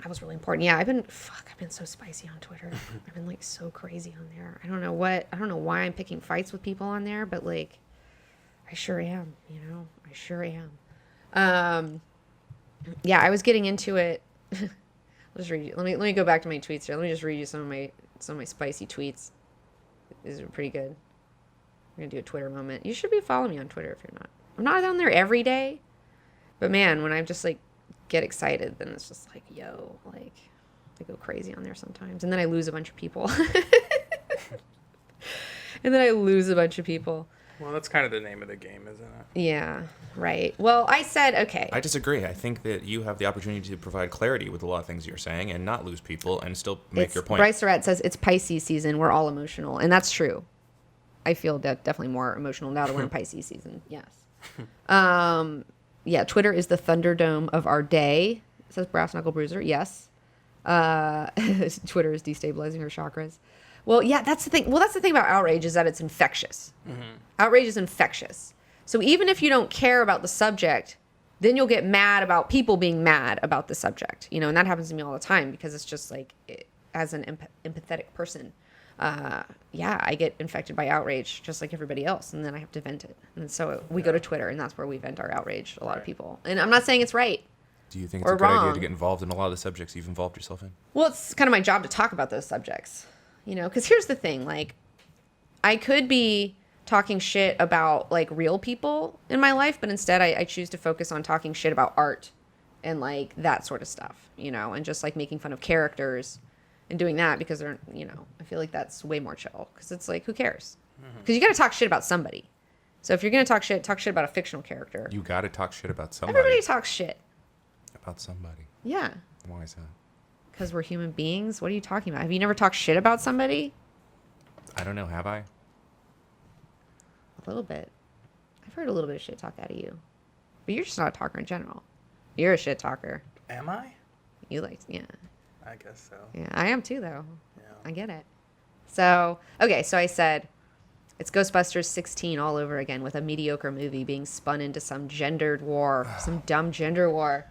That was really important. Yeah, I've been so spicy on Twitter. I've been like so crazy on there. I don't know why I'm picking fights with people on there, but like I sure am, I sure am. Yeah, I was getting into it. I'll just read you. Let me go back to my tweets here. Let me just read you some of my spicy tweets. These are pretty good. We're gonna do a Twitter moment. You should be following me on Twitter if you're not. I'm not on there every day, but man, when I just like get excited, then it's just like, yo, like I go crazy on there sometimes, and then I lose a bunch of people. Well, that's kind of the name of the game, isn't it? Yeah, right. Well, I said, okay. I disagree. I think that you have the opportunity to provide clarity with a lot of things you're saying and not lose people and still make your point. Bryce Surratt says it's Pisces season. We're all emotional, and that's true. I feel definitely more emotional now that we're in Pisces season. Yes. Yeah, Twitter is the Thunderdome of our day, says Brass Knuckle Bruiser. Yes. Twitter is destabilizing her chakras. Well, yeah, that's the thing. Well, that's the thing about outrage is that it's infectious. Mm-hmm. Outrage is infectious. So even if you don't care about the subject, then you'll get mad about people being mad about the subject. And that happens to me all the time because it's just like, as an empathetic person, I get infected by outrage just like everybody else, and then I have to vent it. And so we go to Twitter, and that's where we vent our outrage, a lot of people. And I'm not saying it's right. Do you think it's a good idea to get involved in a lot of the subjects you've involved yourself in? Well, it's kind of my job to talk about those subjects, because here's the thing, like, I could be talking shit about, like, real people in my life, but instead I choose to focus on talking shit about art and, like, that sort of stuff, and just, like, making fun of characters and doing that because they're, I feel like that's way more chill because it's like, who cares? Because you got to talk shit about somebody. So if you're going to talk shit about a fictional character. You got to talk shit about somebody. Everybody talks shit. About somebody. Yeah. Why is that? Because we're human beings. What are you talking about? Have you never talked shit about somebody? I don't know. Have I? A little bit. I've heard a little bit of shit talk out of you. But you're just not a talker in general. You're a shit talker. Am I? You yeah. I guess so. Yeah, I am too, though. Yeah. I get it. So, okay, so I said, it's Ghostbusters 16 all over again with a mediocre movie being spun into some gendered war, some dumb gender war.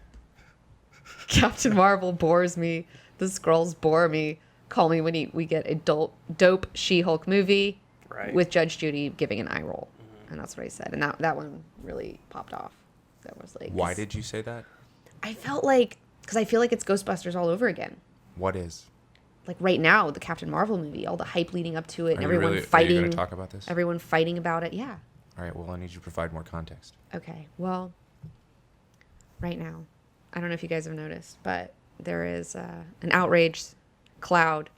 Captain Marvel bores me. The Skrulls bore me. Call me when we get a dope She-Hulk movie with Judge Judy giving an eye roll. Mm-hmm. And that's what I said. And that one really popped off. That was like... Why did you say that? I felt like... Because I feel like it's Ghostbusters all over again. What is? Like right now, the Captain Marvel movie, all the hype leading up to it, and everyone fighting. Are you going to talk about this? Everyone fighting about it, yeah. All right, well, I need you to provide more context. Okay, well, right now, I don't know if you guys have noticed, but there is an outrage cloud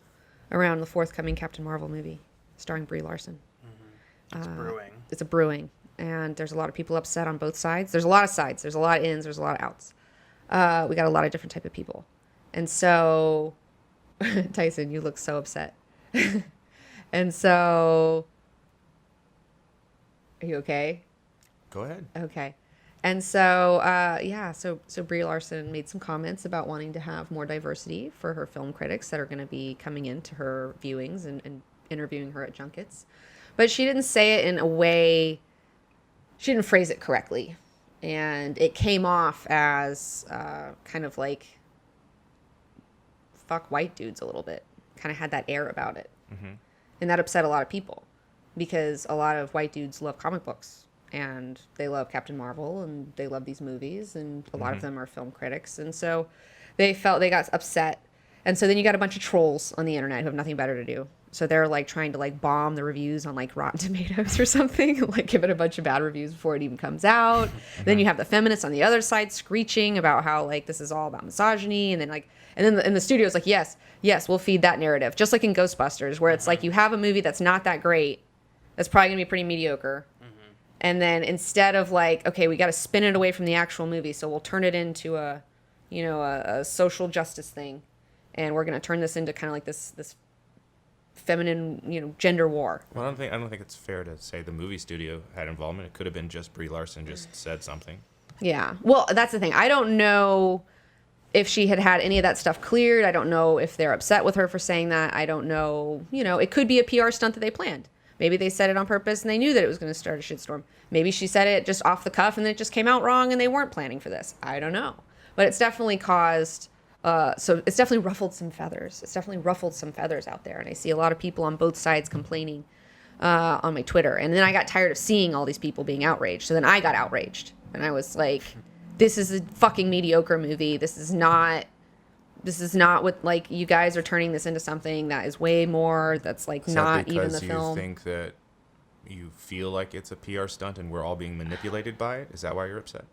around the forthcoming Captain Marvel movie starring Brie Larson. Mm-hmm. It's brewing. It's brewing, and there's a lot of people upset on both sides. There's a lot of sides. There's a lot of ins. There's a lot of outs. We got a lot of different type of people. And so, Tyson, you look so upset. And so, are you okay? Go ahead. Okay. And so, so Brie Larson made some comments about wanting to have more diversity for her film critics that are going to be coming into her viewings and interviewing her at junkets. But she didn't say it in a way, she didn't phrase it correctly. And it came off as kind of like, fuck white dudes a little bit. Kind of had that air about it. Mm-hmm. And that upset a lot of people because a lot of white dudes love comic books and they love Captain Marvel and they love these movies and a lot of them are film critics. And so they got upset. And so then you got a bunch of trolls on the internet who have nothing better to do. So they're like trying to like bomb the reviews on like Rotten Tomatoes or something, like give it a bunch of bad reviews before it even comes out. Then you have the feminists on the other side screeching about how like this is all about misogyny, and then the studio's like, yes, we'll feed that narrative, just like in Ghostbusters, where it's like you have a movie that's not that great, that's probably gonna be pretty mediocre, and then instead of like, okay, we got to spin it away from the actual movie, so we'll turn it into a social justice thing, and we're gonna turn this into kind of like this feminine, gender war. Well, I don't think it's fair to say the movie studio had involvement. It could have been just Brie Larson just said something. Yeah. Well, that's the thing. I don't know if she had any of that stuff cleared. I don't know if they're upset with her for saying that. I don't know. It could be a PR stunt that they planned. Maybe they said it on purpose and they knew that it was going to start a shitstorm. Maybe she said it just off the cuff and then it just came out wrong and they weren't planning for this. I don't know. But it's definitely caused So it's definitely ruffled some feathers. It's definitely ruffled some feathers out there. And I see a lot of people on both sides complaining on my Twitter. And then I got tired of seeing all these people being outraged. So then I got outraged. And I was like, this is a fucking mediocre movie. This is not what, like, you guys are turning this into something that is way more, that's, like, not even the film. Because you think that you feel like it's a PR stunt and we're all being manipulated by it? Is that why you're upset?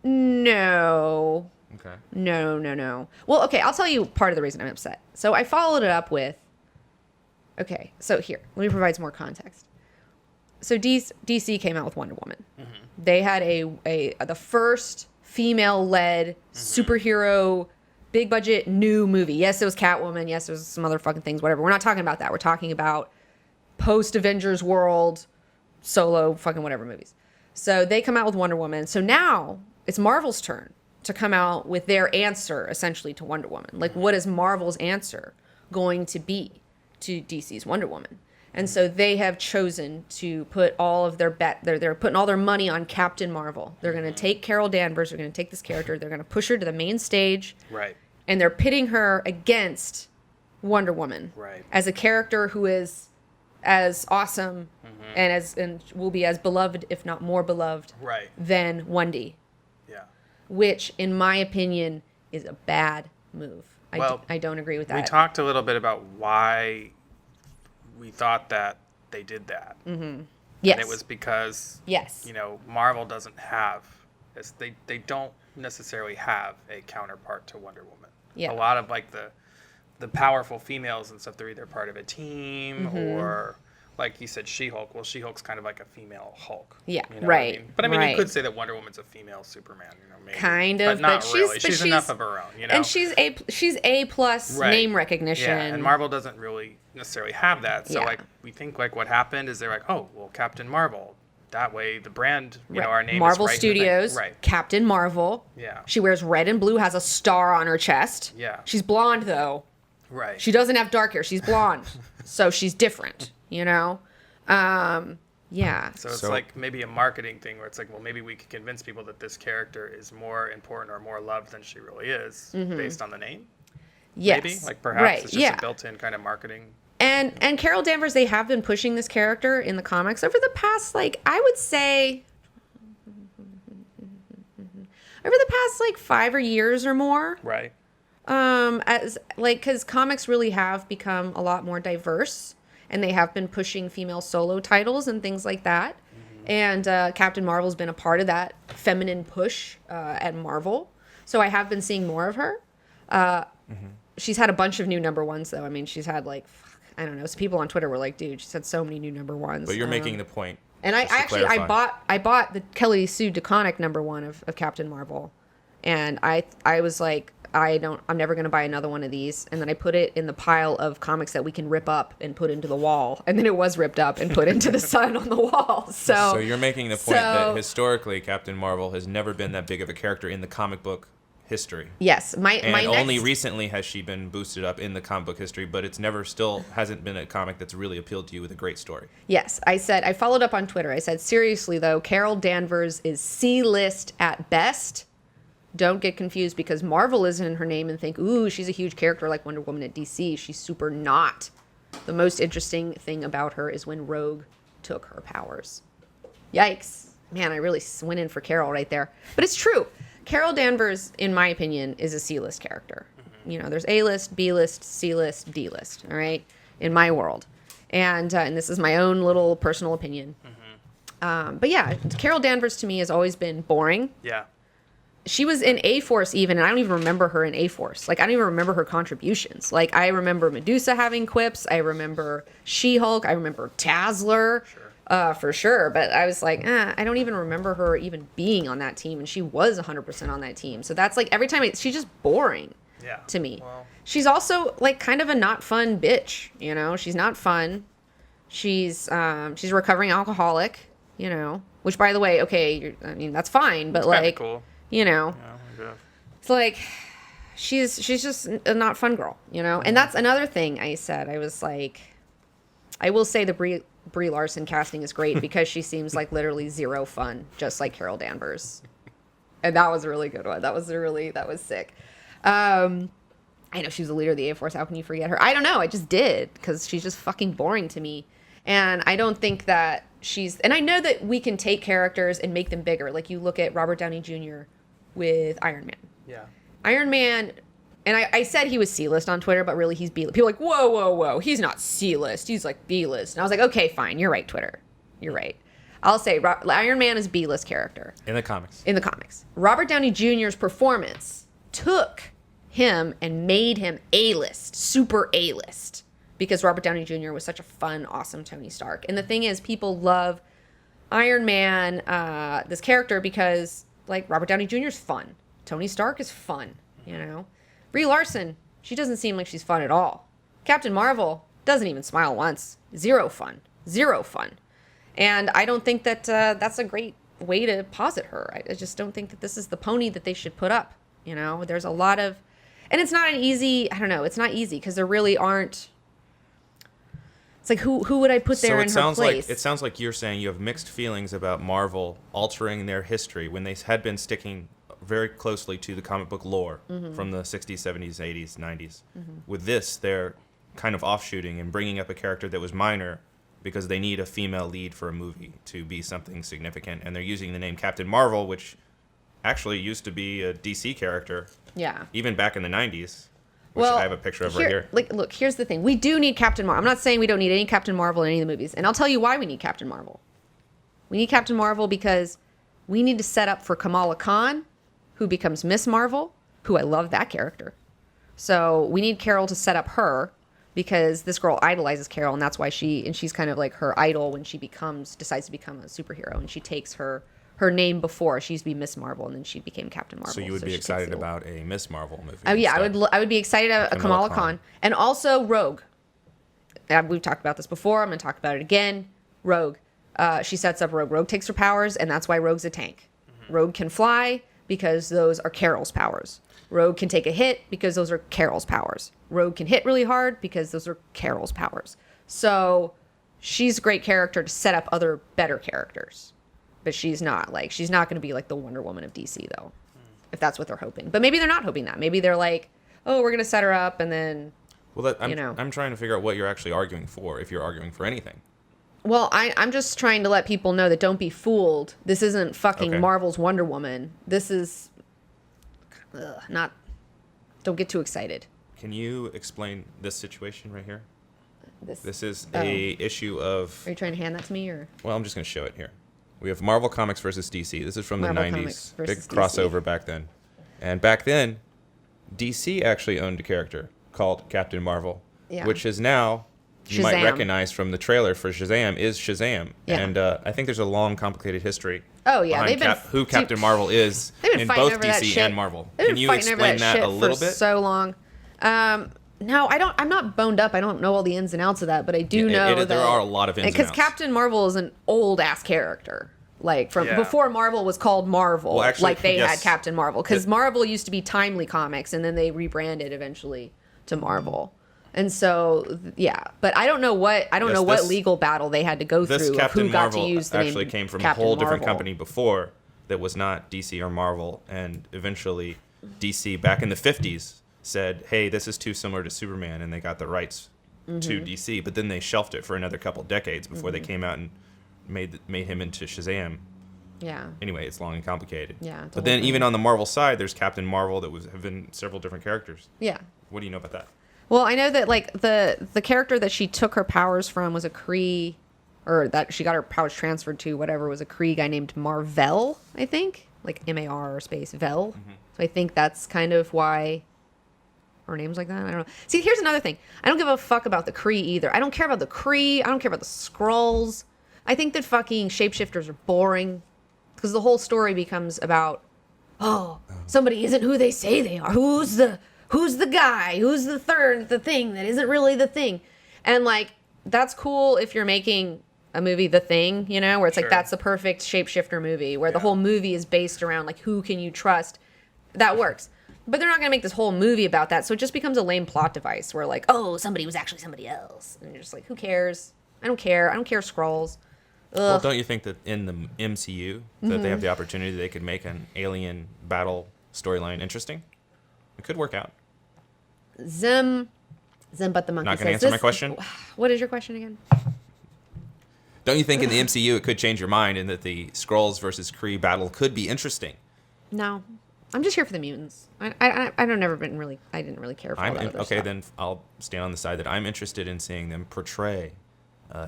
No. Okay. No. Well, okay, I'll tell you part of the reason I'm upset. So I followed it up with, okay, so here, let me provide some more context. So DC came out with Wonder Woman. Mm-hmm. They had the first female-led superhero, big budget, new movie. Yes, it was Catwoman. Yes, it was some other fucking things, whatever. We're not talking about that. We're talking about post-Avengers world, solo, fucking whatever movies. So they come out with Wonder Woman. So now it's Marvel's turn to come out with their answer, essentially, to Wonder Woman. Like, what is Marvel's answer going to be to DC's Wonder Woman? And so they have chosen to put all of their they're putting all their money on Captain Marvel. They're going to take Carol Danvers, they're going to take this character, they're going to push her to the main stage. Right. And they're pitting her against Wonder Woman. Right. As a character who is as awesome and will be as beloved, if not more beloved, right, than Wendy. Yeah. Which, in my opinion, is a bad move. I don't agree with that. We talked a little bit about why we thought that they did that. Mm-hmm. Yes. And it was because, yes, Marvel doesn't have, they don't necessarily have a counterpart to Wonder Woman. Yeah. A lot of, like, the powerful females and stuff, they're either part of a team or, like you said, She-Hulk. Well, She-Hulk's kind of like a female Hulk. Yeah, you know right. What I mean? But I mean, right. You could say that Wonder Woman's a female Superman, maybe. Kind of, but not but really. She's enough of her own, And she's A plus right. name recognition. Yeah, and Marvel doesn't really necessarily have that. So, like, we think, like, what happened is they're like, oh, well, Captain Marvel. That way, the brand, our name Marvel is right Studios, right. Captain Marvel. Yeah. She wears red and blue, has a star on her chest. Yeah. She's blonde, though. Right. She doesn't have dark hair. She's blonde. So she's different, Yeah. So it's like maybe a marketing thing where it's like, well, maybe we could convince people that this character is more important or more loved than she really is based on the name. Yes. Maybe? Like, perhaps it's just a built-in kind of marketing. And Carol Danvers, they have been pushing this character in the comics over the past, like, I would say, over the past, like, 5 years or more. Right. As, like, because comics really have become a lot more diverse, and they have been pushing female solo titles and things like that. And Captain Marvel's been a part of that feminine push at Marvel. So I have been seeing more of her. She's had a bunch of new number ones, though. I mean, she's had, like, I don't know. So people on Twitter were like, dude, she's had so many new number ones. But you're making the point. And I bought the Kelly Sue DeConnick number one of Captain Marvel. And I was like, I'm never going to buy another one of these. And then I put it in the pile of comics that we can rip up and put into the wall. And then it was ripped up and put into the sun on the wall. So you're making the point that historically Captain Marvel has never been that big of a character in the comic book history. Yes. Only recently has she been boosted up in the comic book history, but it's hasn't been a comic that's really appealed to you with a great story. Yes. I followed up on Twitter. I said, seriously, though, Carol Danvers is C-list at best. Don't get confused because Marvel is in her name and think, ooh, she's a huge character like Wonder Woman at DC. She's super not. The most interesting thing about her is when Rogue took her powers. Yikes. Man, I really went in for Carol right there. But it's true. Carol Danvers, in my opinion, is a C-list character. There's A-list, B-list, C-list, D-list, all right, in my world. And this is my own little personal opinion. But yeah, Carol Danvers to me has always been boring. Yeah. She was in A-Force even, and I don't even remember her in A-Force. Like, I don't even remember her contributions. Like, I remember Medusa having quips. I remember She-Hulk. I remember Dazzler, for sure. But I was like, I don't even remember her even being on that team, and she was 100% on that team. So that's, like, every time, she's just boring to me. Well, she's also, like, kind of a not fun bitch, She's not fun. She's a recovering alcoholic, Which, by the way, okay, that's fine, but, like... Cool. It's like she's just a not fun girl, and that's another thing I said. I was like, I will say the Brie Larson casting is great because she seems like literally zero fun, just like Carol Danvers, and that was a really good one. That was sick. I know she was the leader of the A-Force. How can you forget her? I don't know. I just did because she's just fucking boring to me. And I don't think that she's... And I know that we can take characters and make them bigger. Like you look at Robert Downey Jr. with Iron Man. Yeah. Iron Man... And I said he was C-list on Twitter, but really he's B-list. People are like, whoa, whoa, whoa. He's not C-list. He's like B-list. And I was like, okay, fine. You're right, Twitter. You're right. I'll say Iron Man is B-list character. In the comics. In the comics. Robert Downey Jr.'s performance took him and made him A-list, super A-list, because Robert Downey Jr. was such a fun, awesome Tony Stark. And the thing is, people love Iron Man, this character, because like Robert Downey Jr. is fun. Tony Stark is fun, you know? Brie Larson, she doesn't seem like she's fun at all. Captain Marvel doesn't even smile once. Zero fun. Zero fun. And I don't think that that's a great way to posit her. I just don't think that this is the pony that they should put up. You know, there's a lot of... And it's not an easy... I don't know. It's not easy because there really aren't... It's like, who would I put there in her place? It sounds like you're saying you have mixed feelings about Marvel altering their history when they had been sticking very closely to the comic book lore from the 60s, 70s, 80s, 90s. With this, they're kind of offshooting and bringing up a character that was minor because they need a female lead for a movie to be something significant. And they're using the name Captain Marvel, which actually used to be a DC character. Yeah. Even back in the 90s. Which I have a picture of right here. Like, look, here's the thing. We do need Captain Marvel. I'm not saying we don't need any Captain Marvel in any of the movies. And I'll tell you why we need Captain Marvel. We need Captain Marvel because we need to set up for Kamala Khan, who becomes Miss Marvel, who I love that character. So we need Carol to set up her because this girl idolizes Carol, and that's why she's kind of like her idol when she decides to become a superhero, and she takes her name before. She used to be Miss Marvel, and then she became Captain Marvel. So you would be excited about a Miss Marvel movie? Oh yeah, I would be excited about a Kamala Khan. And also Rogue. We've talked about this before. I'm going to talk about it again. Rogue. She sets up Rogue. Rogue takes her powers, and that's why Rogue's a tank. Rogue can fly because those are Carol's powers. Rogue can take a hit because those are Carol's powers. Rogue can hit really hard because those are Carol's powers. So she's a great character to set up other better characters. But she's not going to be like the Wonder Woman of DC, though, if that's what they're hoping. But maybe they're not hoping that. Maybe they're like, oh, we're going to set her up and then, I'm trying to figure out what you're actually arguing for, if you're arguing for anything. Well, I'm just trying to let people know that don't be fooled. This isn't fucking Marvel's Wonder Woman. This is don't get too excited. Can you explain this situation right here? This is a issue of... Are you trying to hand that to me, or? Well, I'm just going to show it here. We have Marvel Comics versus DC. This is from the 90s. Big crossover back then. And back then, DC actually owned a character called Captain Marvel, which is now, you might recognize from the trailer for Shazam, is Shazam. Yeah. And I think there's a long, complicated history who Captain Marvel is in both DC and Marvel. Can you explain that a little bit? So long. No, I don't. I'm not boned up. I don't know all the ins and outs of that, but I do know that there are a lot of ins and outs. Because Captain Marvel is an old ass character, like from before Marvel was called Marvel. Well, actually, like they had Captain Marvel, because Marvel used to be Timely Comics, and then they rebranded eventually to Marvel. And so, but I don't know what legal battle they had to go through. This Captain who got Marvel to use the actually name came from Captain a whole different Marvel. company before that was not DC or Marvel, and eventually DC back in the 50s said, "Hey, this is too similar to Superman," and they got the rights to DC. But then they shelved it for another couple decades before they came out and made him into Shazam. Yeah. Anyway, it's long and complicated. Yeah. But then even on the Marvel side, there's Captain Marvel that have been several different characters. Yeah. What do you know about that? Well, I know that like the character that she took her powers from was a Kree, or that she got her powers transferred to, whatever, was a Kree guy named Marvel, I think, like M-A-R space Vel. So I think that's kind of why her name's like that. I don't know. See, here's another thing. I don't give a fuck about the Kree either. I don't care about the Kree. I don't care about the Skrulls. I think that fucking shapeshifters are boring because the whole story becomes about, somebody isn't who they say they are. Who's the guy? Who's the thing that isn't really the thing? And like, that's cool if you're making a movie, The Thing, you know, where it's like, that's the perfect shapeshifter movie where the whole movie is based around like, who can you trust? That works. But they're not going to make this whole movie about that. So it just becomes a lame plot device where like, somebody was actually somebody else. And you're just like, who cares? I don't care. I don't care, Skrulls. Well, don't you think that in the MCU that they have the opportunity they could make an alien battle storyline interesting? could work out. Zim, but the monkey Not says, going to answer my question? What is your question again? Don't you think in the MCU it could change your mind and that the Skrulls versus Kree battle could be interesting? No. I'm just here for the mutants. I didn't really care for all that other okay, stuff. then I'll stand on the side that I'm interested in seeing them portray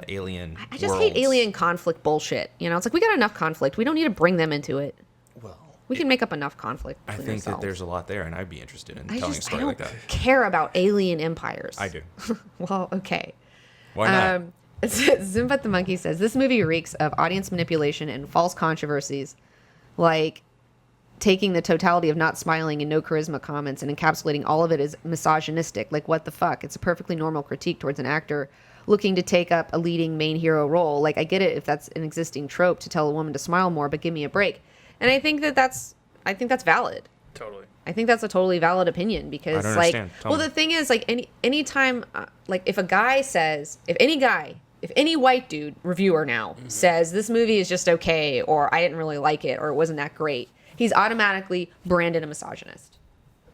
alien I just hate alien conflict bullshit. You know, it's like we got enough conflict. We don't need to bring them into it. Well, we can make up enough conflict. I think that there's a lot there, and I'd be interested in telling a story like that. I don't care about alien empires. I do. Well, okay. Why not? Zimbat the Monkey says, this movie reeks of audience manipulation and false controversies, like taking the totality of not smiling and no charisma comments and encapsulating all of it as misogynistic. Like, what the fuck? It's a perfectly normal critique towards an actor looking to take up a leading main hero role. Like, I get it if that's an existing trope to tell a woman to smile more, but give me a break. And I think that's valid. Totally. I think that's a totally valid opinion because, I don't like, understand. well, the thing is, like, anytime, like, if any white dude reviewer now says this movie is just okay, or I didn't really like it, or it wasn't that great, he's automatically branded a misogynist.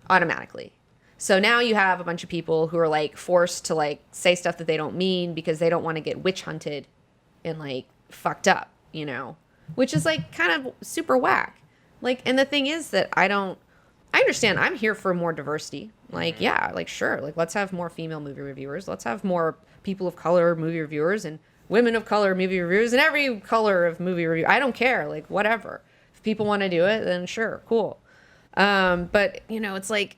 Automatically. So now you have a bunch of people who are, like, forced to, like, say stuff that they don't mean because they don't want to get witch hunted and, like, fucked up, you know? Which is, like, kind of super whack. Like, and the thing is that I understand I'm here for more diversity. Like, yeah, like, sure. Like, let's have more female movie reviewers. Let's have more people of color movie reviewers and women of color movie reviewers and every color of movie review. I don't care. Like, whatever. If people want to do it, then sure, cool. But, you know, it's like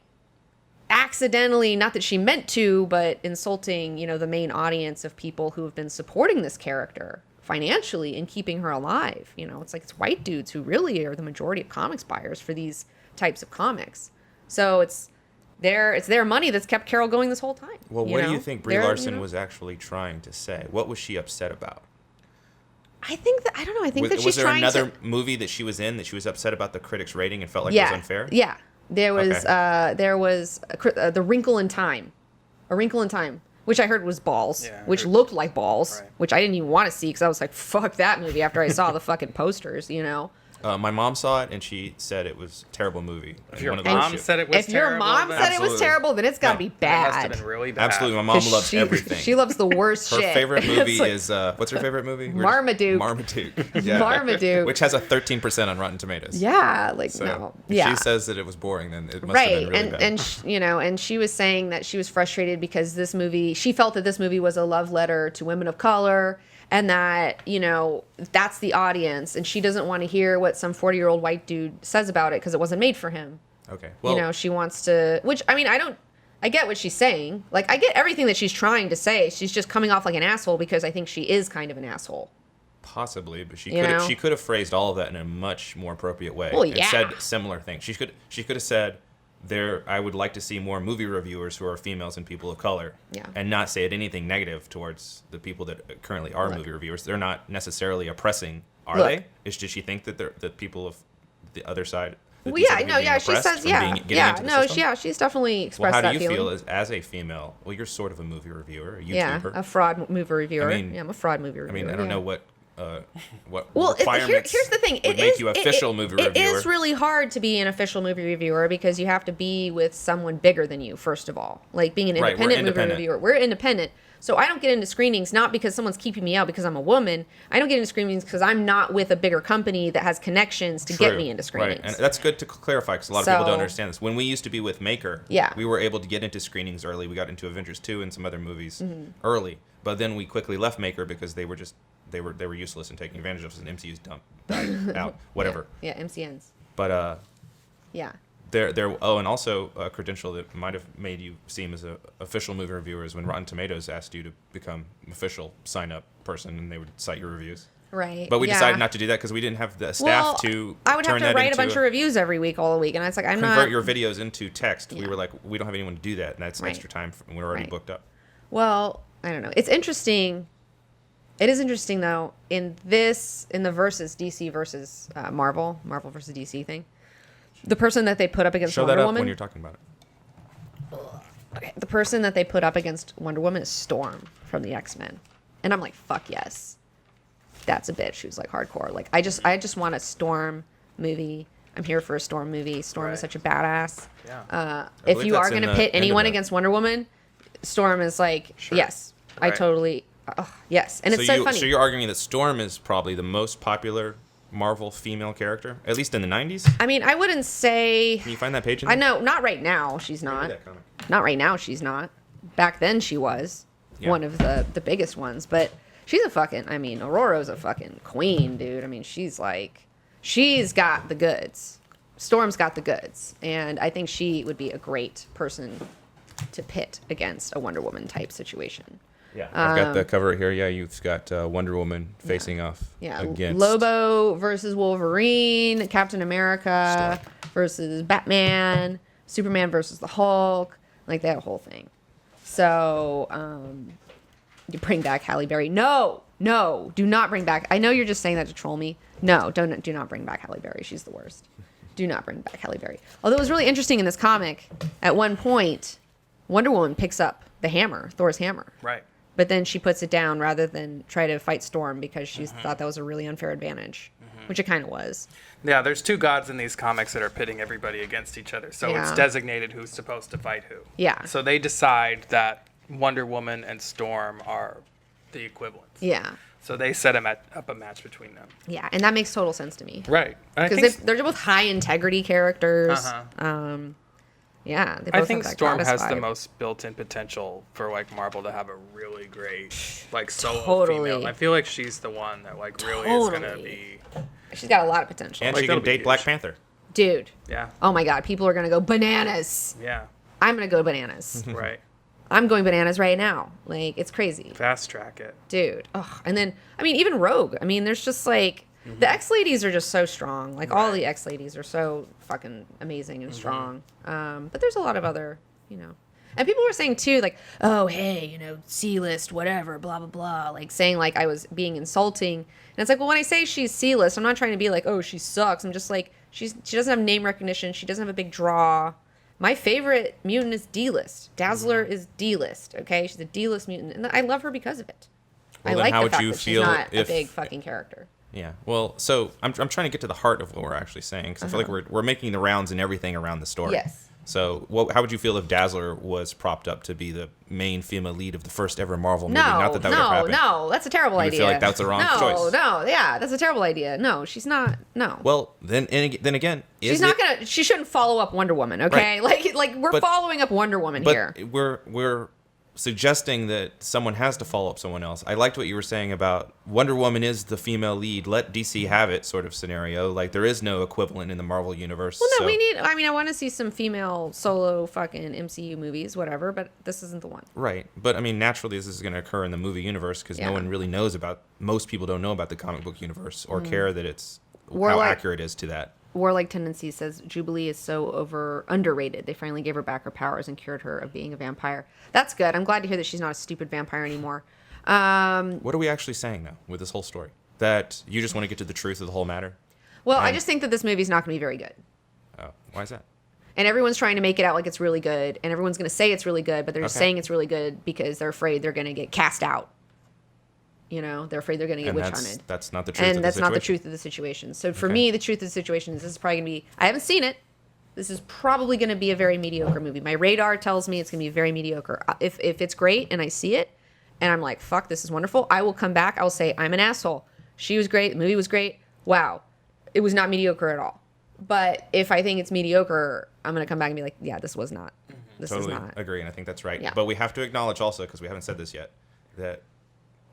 accidentally, not that she meant to, but insulting, you know, the main audience of people who have been supporting this character financially and keeping her alive. You know, it's like it's white dudes who really are the majority of comics buyers for these types of comics. So it's their money that's kept Carol going this whole time. Well, what do you think Brie Larson was actually trying to say? What was she upset about? I think that, I don't know, I think that she's trying to... Was there another movie that she was in that she was upset about the critics' rating and felt like it was unfair? Yeah. There was The Wrinkle in Time. A Wrinkle in Time, which I heard was balls, which looked like balls, which I didn't even want to see because I was like, fuck that movie after I saw the fucking posters, you know? My mom saw it and she said it was a terrible movie. If your mom said it was terrible, your mom said it was terrible, then it's got to be bad. It must have been really bad. Absolutely, my mom loves everything. She loves the worst shit. Her favorite movie is what's her favorite movie? Marmaduke. Yeah. Marmaduke, which has a 13% on Rotten Tomatoes. Yeah, like so no, if she says that it was boring, then it must have been really bad. And she was saying that she was frustrated because she felt that this movie was a love letter to women of color. And that, you know, that's the audience. And she doesn't want to hear what some 40-year-old white dude says about it because it wasn't made for him. Okay. Well, you know, she wants to... Which, I mean, I get what she's saying. Like, I get everything that she's trying to say. She's just coming off like an asshole because I think she is kind of an asshole. Possibly, but she could have phrased all of that in a much more appropriate way. Well, and said similar things. She could have said... I would like to see more movie reviewers who are females and people of color, and not say anything negative towards the people that currently are movie reviewers. They're not necessarily oppressing, are they? Does she think that the people of the other side? Well, she says, she's definitely expressed that feeling. Well, how do you feel as a female? Well, you're sort of a movie reviewer, a YouTuber. Yeah, a fraud movie reviewer. I'm a fraud movie reviewer. I mean, I don't know what requirements here's the thing. Would make you official movie reviewer. It is really hard to be an official movie reviewer because you have to be with someone bigger than you, first of all. Like being an independent movie reviewer. We're independent. So I don't get into screenings not because someone's keeping me out because I'm a woman. I don't get into screenings because I'm not with a bigger company that has connections to get me into screenings. Right, and that's good to clarify because a lot of people don't understand this. When we used to be with Maker, we were able to get into screenings early. We got into Avengers 2 and some other movies early. But then we quickly left Maker because they were useless and taking advantage of us, and MCU's dump out, whatever. Yeah, MCNs. But yeah. And also a credential that might have made you seem as an official movie reviewer is when Rotten Tomatoes asked you to become official sign-up person, and they would cite your reviews. Right. But we decided not to do that because we didn't have the staff to. I would have to write a bunch of reviews every week, all the week, and I was like, convert your videos into text. We were like, we don't have anyone to do that, and that's extra time, and we're already booked up. Well, I don't know. It's interesting. It is interesting though in the versus DC versus Marvel versus DC thing. The person that they put up against Wonder Woman. When you're talking about it. Okay, the person that they put up against Wonder Woman is Storm from the X-Men, and I'm like, fuck yes, that's a bitch who's like hardcore. Like I just want a Storm movie I'm here for a Storm movie. Storm is such a badass. Yeah. If you are going to pit anyone against Wonder Woman, Storm is like, yes, right. I totally, yes. And it's so funny. So you're arguing that Storm is probably the most popular Marvel female character, at least in the 90s? I mean, I wouldn't say... Can you find that page in there? I know, not right now, she's not. Not right now, she's not. Back then, she was one of the biggest ones. But she's a fucking... I mean, Aurora's a fucking queen, dude. I mean, she's like... She's got the goods. Storm's got the goods. And I think she would be a great person to pit against a Wonder Woman type situation. Yeah, I've got the cover here. Yeah, you've got Wonder Woman facing off against... Lobo versus Wolverine, Captain America versus Batman, Superman versus the Hulk, like that whole thing. So, you bring back Halle Berry. No, do not bring back... I know you're just saying that to troll me. No, do not bring back Halle Berry. She's the worst. Do not bring back Halle Berry. Although it was really interesting in this comic, at one point, Wonder Woman picks up the hammer, Thor's hammer. Right. But then she puts it down rather than try to fight Storm because she thought that was a really unfair advantage, which it kind of was. Yeah, there's two gods in these comics that are pitting everybody against each other. So it's designated who's supposed to fight who. Yeah. So they decide that Wonder Woman and Storm are the equivalents. Yeah. So they set up a match between them. Yeah, and that makes total sense to me. Right. Because they're both high integrity characters. Yeah, they both I think have that Storm has vibe. the most built-in potential for like Marvel to have a really great like solo female. I feel like she's the one that like really is gonna be. She's got a lot of potential. And she can date Black Panther. Dude. Yeah. Oh my God, people are gonna go bananas. Yeah. I'm gonna go bananas. Right. I'm going bananas right now. Like, it's crazy. Fast track it. Dude. Oh, and then, I mean, even Rogue. I mean, there's just like, the X-Ladies are just so strong. Like, all the X-Ladies are so fucking amazing and strong. But there's a lot of other, And people were saying, too, like, oh, hey, C-list, whatever, blah, blah, blah. Like, saying, like, I was being insulting. And it's like, well, when I say she's C-list, I'm not trying to be like, oh, she sucks. I'm just like, she doesn't have name recognition. She doesn't have a big draw. My favorite mutant is D-list. Dazzler is D-list, okay? She's a D-list mutant, and I love her because of it. Well, I like the fact that she's not a big fucking character. Yeah, well, so I'm trying to get to the heart of what we're actually saying, because I feel like we're making the rounds and everything around the story. Yes. So how would you feel if Dazzler was propped up to be the main female lead of the first ever Marvel movie? Not that would have happened. No, that's a terrible idea. I feel like that's the wrong choice. Yeah, that's a terrible idea. No, she's not. No. Well, then again, she's not gonna. She shouldn't follow up Wonder Woman. Okay, right. like we're following up Wonder Woman here. We're suggesting that someone has to follow up someone else. I liked what you were saying about Wonder Woman is the female lead. Let DC have it sort of scenario. Like, there is no equivalent in the Marvel universe. Well, no, I want to see some female solo fucking MCU movies, whatever, but this isn't the one. Right. But, I mean, naturally this is going to occur in the movie universe because no one really knows most people don't know about the comic book universe or care that it's how accurate it is to that. Warlike Tendency says Jubilee is so underrated. They finally gave her back her powers and cured her of being a vampire. That's good. I'm glad to hear that she's not a stupid vampire anymore. What are we actually saying now with this whole story? That you just want to get to the truth of the whole matter? Well, I just think that this movie's not going to be very good. Oh, why is that? And everyone's trying to make it out like it's really good, and everyone's going to say it's really good, but they're just saying it's really good because they're afraid they're going to get cast out. They're afraid they're going to get witch hunted. That's not the truth of the situation. And that's not the truth of the situation. So for me, the truth of the situation is this is probably going to be... I haven't seen it. This is probably going to be a very mediocre movie. My radar tells me it's going to be very mediocre. If it's great and I see it, and I'm like, fuck, this is wonderful, I will come back. I will say, I'm an asshole. She was great. The movie was great. Wow. It was not mediocre at all. But if I think it's mediocre, I'm going to come back and be like, yeah, this was not. This totally is not. Agree, and I think that's right. Yeah. But we have to acknowledge also, because we haven't said this yet, that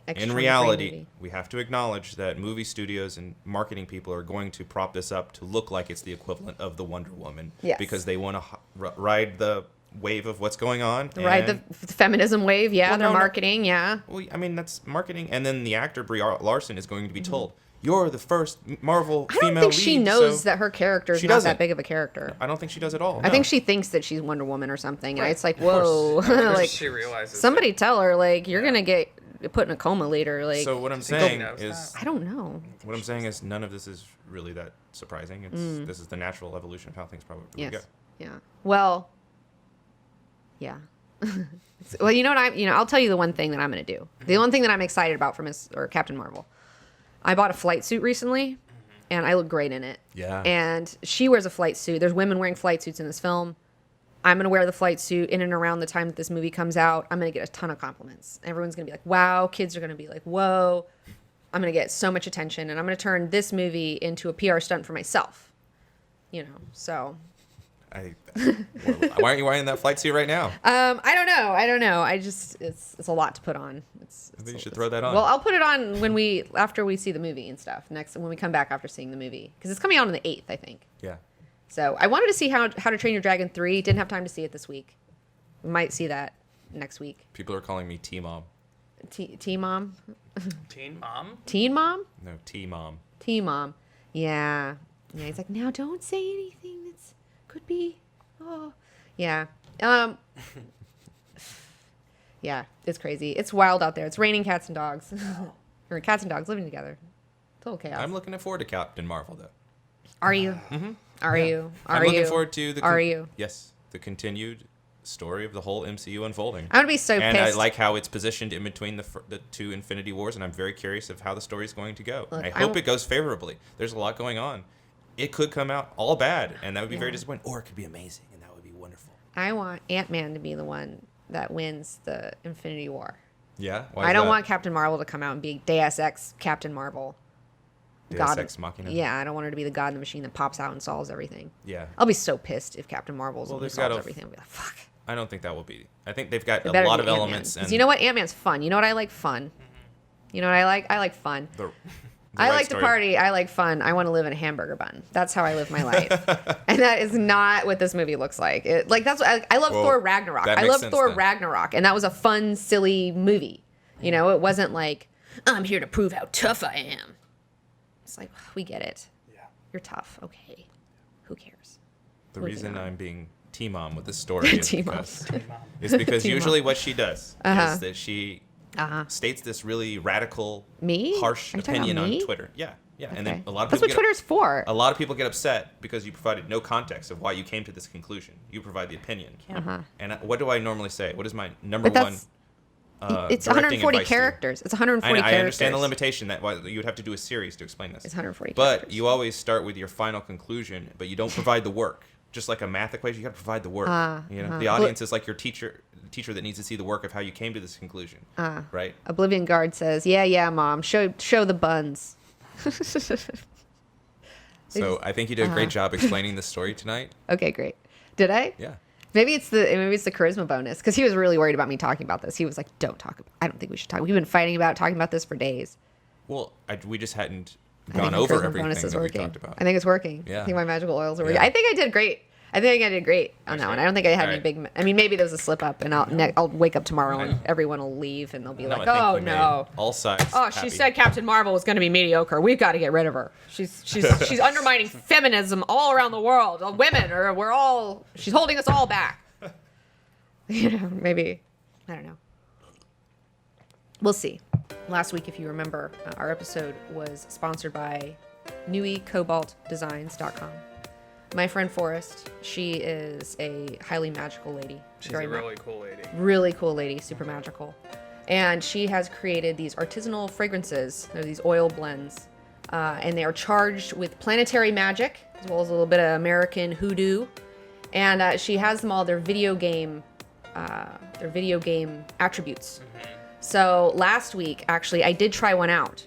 in reality, we have to acknowledge that movie studios and marketing people are going to prop this up to look like it's the equivalent of the Wonder Woman. Yes. Because they want to ride the wave of what's going on. Ride the feminism wave, yeah. Well, marketing, yeah. Well, I mean, that's marketing. And then the actor, Brie Larson, is going to be told, you're the first Marvel female lead. I don't think she knows that her character is not that big of a character. I don't think she does at all. I think she thinks that she's Wonder Woman or something. Right. And it's like, whoa. Like, she realizes somebody tell her, like, you're going to get put in a coma later. Like, so what I'm saying is... I don't know. What I'm saying is none of this is really that surprising. This is the natural evolution of how things probably go. Yeah. Well, yeah. Well, you know what? I'll tell you the one thing that I'm going to do. The one thing that I'm excited about from Captain Marvel. I bought a flight suit recently, and I look great in it. Yeah. And she wears a flight suit. There's women wearing flight suits in this film. I'm going to wear the flight suit in and around the time that this movie comes out. I'm going to get a ton of compliments. Everyone's going to be like, wow. Kids are going to be like, whoa. I'm going to get so much attention, and I'm going to turn this movie into a PR stunt for myself. You know, so. Why aren't you wearing that flight suit right now? I don't know. I just, it's a lot to put on. I think you should throw that on. Well, I'll put it on after we see the movie and stuff. When we come back after seeing the movie. Because it's coming out on the 8th, I think. Yeah. So I wanted to see How to Train Your Dragon 3. Didn't have time to see it this week. We might see that next week. People are calling me T-Mom. T-Mom? Teen Mom? Teen Mom? No, T-Mom. T-Mom. Yeah. Yeah, he's like, now don't say anything that's could be. Oh. Yeah. Yeah, it's crazy. It's wild out there. It's raining cats and dogs. Or cats and dogs living together. Total chaos. I'm looking forward to Captain Marvel, though. Are you? Mm-hmm. Are you? I'm looking forward to Are you? Yes, the continued story of the whole MCU unfolding. I'm gonna be so and pissed. I like how it's positioned in between the two Infinity Wars, and I'm very curious of how the story's going to go. Look, I hope it goes favorably. There's a lot going on. It could come out all bad, and that would be very disappointing, or it could be amazing, and that would be wonderful. I want Ant-Man to be the one that wins the Infinity War. Yeah? I don't want Captain Marvel to come out and be Deus Ex Captain Marvel. Deus Ex Machina? Yeah, I don't want her to be the god in the machine that pops out and solves everything. Yeah. I'll be so pissed if Captain Marvel's the one who solves everything. I'll be like, fuck. I don't think that will be. I think they've got a Better lot be of Ant-Man. elements. And you know what? Ant-Man's fun. You know what I like? Fun. You know what I like? I like fun. I like to party. I like fun. I want to live in a hamburger bun. That's how I live my life. And that is not what this movie looks like. That's what I love. Thor Ragnarok. I love Thor Ragnarok, and that was a fun, silly movie. You know, it wasn't like I'm here to prove how tough I am. It's like we get it. Yeah, you're tough. Okay, who cares? The reason I'm being T-Mom with this story is because T-Mom. Usually what she does is that she states this really radical, harsh opinion on Twitter. Yeah. Okay. And then a lot of people. That's what Twitter's for. A lot of people get upset because you provided no context of why you came to this conclusion. You provide the opinion. And what do I normally say? What is my number one? It's 140 characters. It's 140 characters. I understand the limitation that you would have to do a series to explain this. It's 140 But characters. you always start with your final conclusion, but you don't provide the work. Just like a math equation, you got to provide the work. The audience is like your teacher that needs to see the work of how you came to this conclusion. Right? Oblivion Guard says, "Yeah, Mom, show the buns." So I think you did a great job explaining the story tonight. Okay, great. Did I? Yeah. Maybe it's the charisma bonus, because he was really worried about me talking about this. He was like, "Don't talk about. I don't think we should talk. We've been fighting about talking about this for days." Well, we just hadn't gone over everything that we talked about. I think it's working. Yeah. I think my magical oils are working. Yeah. I think I did great. I did great on that one. I don't think I had any big. I mean, maybe there was a slip up, and I'll wake up tomorrow and everyone will leave, and they'll be like, "Oh no, all sides." Oh, she said Captain Marvel was going to be mediocre. We've got to get rid of her. She's undermining feminism all around the world. Women she's holding us all back. Maybe, I don't know. We'll see. Last week, if you remember, our episode was sponsored by NeweyCobaltDesigns.com. My friend Forrest, she is a highly magical lady. She's a really cool lady. Really cool lady, super magical. And she has created these artisanal fragrances. They're these oil blends. And they are charged with planetary magic, as well as a little bit of American hoodoo. And she has them all, their video game attributes. So last week, actually, I did try one out.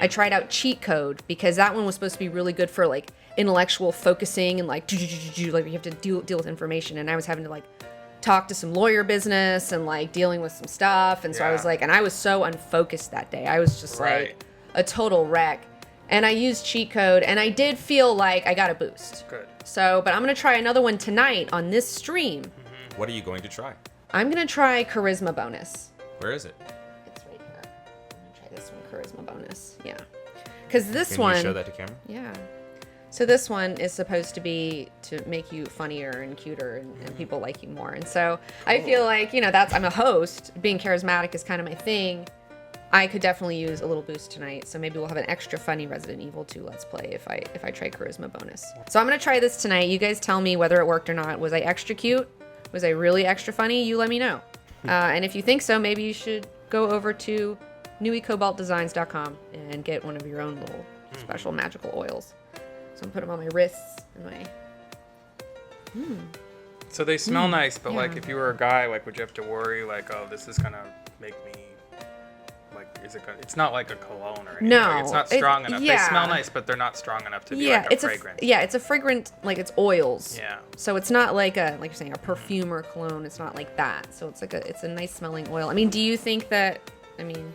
I tried out Cheat Code, because that one was supposed to be really good for like intellectual focusing and like you have to deal with information. And I was having to like talk to some lawyer business and like dealing with some stuff. And so I was like, and I was so unfocused that day. I was just like a total wreck. And I used Cheat Code, and I did feel like I got a boost. Good. So, but I'm going to try another one tonight on this stream. What are you going to try? I'm going to try Charisma Bonus. Where is it? It's right here. I'm going to try this one, Charisma Bonus. Yeah. Because this one... Can you show that to camera? Yeah. So this one is supposed to be to make you funnier and cuter and people like you more. And so I feel like, I'm a host. Being charismatic is kind of my thing. I could definitely use a little boost tonight. So maybe we'll have an extra funny Resident Evil 2 Let's Play if I try Charisma Bonus. So I'm going to try this tonight. You guys tell me whether it worked or not. Was I extra cute? Was I really extra funny? You let me know. And if you think so, maybe you should go over to NeweyCobaltDesigns.com and get one of your own little special magical oils. So I'm putting them on my wrists and my... So they smell nice, but like if you were a guy, like would you have to worry like, oh, this is gonna make me like, is it gonna? It's not like a cologne or anything. No, like, it's not strong enough. yeah. They smell nice, but they're not strong enough to be like a fragrance. It's a fragrant, like it's oils. Yeah. So it's not like like you're saying, a perfume or cologne. It's not like that. So it's like it's a nice smelling oil. I mean, do you think that? I mean,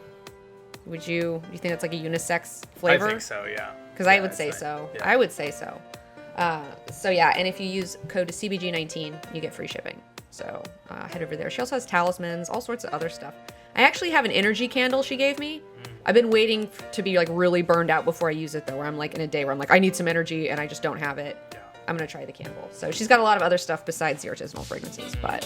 do you think it's like a unisex flavor? I think so. Yeah. Because I would say so. Yeah. I would say so. So yeah, and if you use code CBG19, you get free shipping. So head over there. She also has talismans, all sorts of other stuff. I actually have an energy candle she gave me. I've been waiting to be like really burned out before I use it though, where I'm like in a day where I'm like, I need some energy and I just don't have it. Yeah. I'm going to try the candle. So she's got a lot of other stuff besides the artisanal fragrances, but